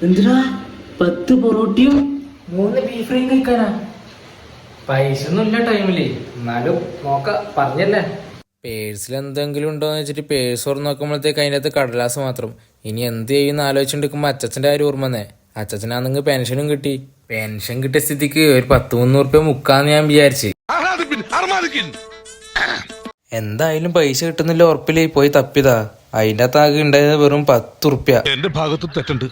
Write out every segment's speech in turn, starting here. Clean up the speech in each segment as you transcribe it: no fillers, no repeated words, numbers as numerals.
എന്തിനാ 10 പൊറോട്ടയും 3 ബീഫ് ഫ്രൈയും കഴിക്കാനാ? പൈസ ഒന്നുമില്ല ടൈമില്, എന്നാലും നോക്ക പറഞ്ഞല്ലേ. പേഴ്സിൽ എന്തെങ്കിലും ഉണ്ടോന്ന് വെച്ചിട്ട് പേഴ്സ് തുറന്ന് നോക്കുമ്പോഴത്തേക്ക് അതിൻ്റെ അകത്ത് കടലാസ് മാത്രം. ഇനി എന്ത് ചെയ്യുന്ന ആലോചിച്ചുകൊണ്ടിരിക്കുമ്പോൾ അച്ഛൻ്റെ കാര്യം ഓർമ്മന്നേ. അച്ഛനാണെങ്കിൽ പെൻഷനും കിട്ടി. പെൻഷൻ കിട്ടിയ സ്ഥിതിക്ക് ഒരു 10-300 മുക്കാന്ന് ഞാൻ വിചാരിച്ച്. എന്തായാലും പൈസ കിട്ടുന്നില്ല ഉറപ്പില് പോയി തപ്പിയതാ. അതിൻ്റെ അകത്ത് ആകെ ഉണ്ടായത് വെറും 10 റുപ്യ. എന്റെ ഭാഗത്തും തെറ്റുണ്ട്.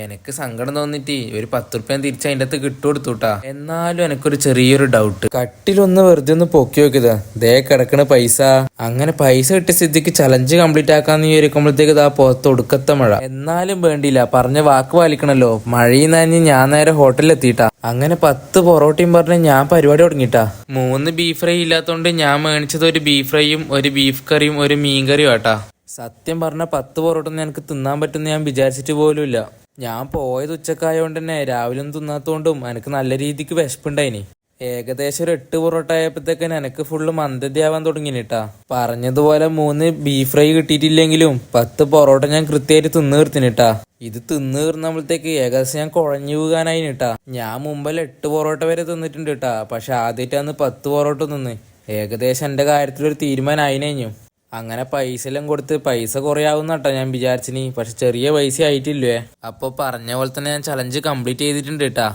എനിക്ക് സങ്കടം തോന്നിട്ട് ഒരു 10 റുപ്യ തിരിച്ച് അതിൻ്റെ അകത്ത് കിട്ടുകൊടുത്തുട്ടാ. എന്നാലും എനിക്കൊരു ചെറിയൊരു ഡൗട്ട്. കട്ടിലൊന്ന് വെറുതെ ഒന്ന് പൊക്കി നോക്കിയതാ, ദേ കിടക്കണ പൈസ. അങ്ങനെ പൈസ കിട്ടിയ സ്ഥിതിക്ക് ചലഞ്ച് കംപ്ലീറ്റ് ആക്കാന്ന് വിചാരിക്കുമ്പോഴത്തേക്ക് ഇതാ പുറത്ത് ഒടുക്കത്തെ മഴ. എന്നാലും വേണ്ടിയില്ല, പറഞ്ഞ വാക്ക് പാലിക്കണല്ലോ. മഴയും നനഞ്ഞ് ഞാൻ നേരെ ഹോട്ടലിൽ എത്തിയിട്ടാ. അങ്ങനെ 10 പൊറോട്ടയും പറഞ്ഞ് ഞാൻ പരിപാടി തുടങ്ങിട്ടാ. 3 ബീഫ് ഫ്രൈ ഇല്ലാത്തോണ്ട് ഞാൻ മേടിച്ചത് ഒരു ബീഫ് ഫ്രൈയും ഒരു ബീഫ് കറിയും ഒരു മീൻ കറിയും ആട്ടാ. സത്യം പറഞ്ഞ 10 പൊറോട്ട ഒന്നും എനിക്ക് തിന്നാൻ പറ്റുന്ന ഞാൻ വിചാരിച്ചിട്ട് പോലും ഇല്ല. ഞാൻ പോയത് ഉച്ചക്കായോണ്ട് തന്നെ രാവിലെ ഒന്നും തിന്നാത്തോണ്ടും എനിക്ക് നല്ല രീതിക്ക് വിശപ്പുണ്ടായിനി. ഏകദേശം ഒരു 8 പൊറോട്ട ആയപ്പോഴത്തേക്കും എനിക്ക് ഫുള്ള് മന്ദതിയാവാൻ തുടങ്ങിട്ടാ. പറഞ്ഞതുപോലെ 3 ബീഫ് ഫ്രൈ കിട്ടിയിട്ടില്ലെങ്കിലും 10 പൊറോട്ട ഞാൻ കൃത്യമായിട്ട് തിന്നു തീർത്തിനിട്ടാ. ഇത് തിന്നു തീർന്നപ്പോഴത്തേക്ക് ഏകദേശം ഞാൻ കുഴഞ്ഞു പോകാനായിട്ടാ. ഞാൻ മുമ്പിൽ 8 പൊറോട്ട വരെ തിന്നിട്ടുണ്ട് കേട്ടാ. പക്ഷെ ആദ്യമായിട്ടാന്ന് 10 പൊറോട്ട തിന്ന്. ഏകദേശം എന്റെ കാര്യത്തിലൊരു തീരുമാനം ആയിനു. അങ്ങനെ പൈസ എല്ലാം കൊടുത്ത് പൈസ കുറയാവുന്നട്ടാ ഞാൻ വിചാരിച്ചിനി. പക്ഷെ ചെറിയ പൈസ ആയിട്ടില്ലേ. അപ്പൊ പറഞ്ഞ പോലെ തന്നെ ഞാൻ ചലഞ്ച് കംപ്ലീറ്റ് ചെയ്തിട്ടുണ്ട് കേട്ടാ.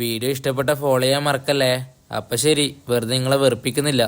വീഡിയോ ഇഷ്ടപ്പെട്ട ഫോളോ ചെയ്യാൻ മറക്കല്ലേ. അപ്പൊ ശരി, വെറുതെ നിങ്ങളെ വെറുപ്പിക്കുന്നില്ല.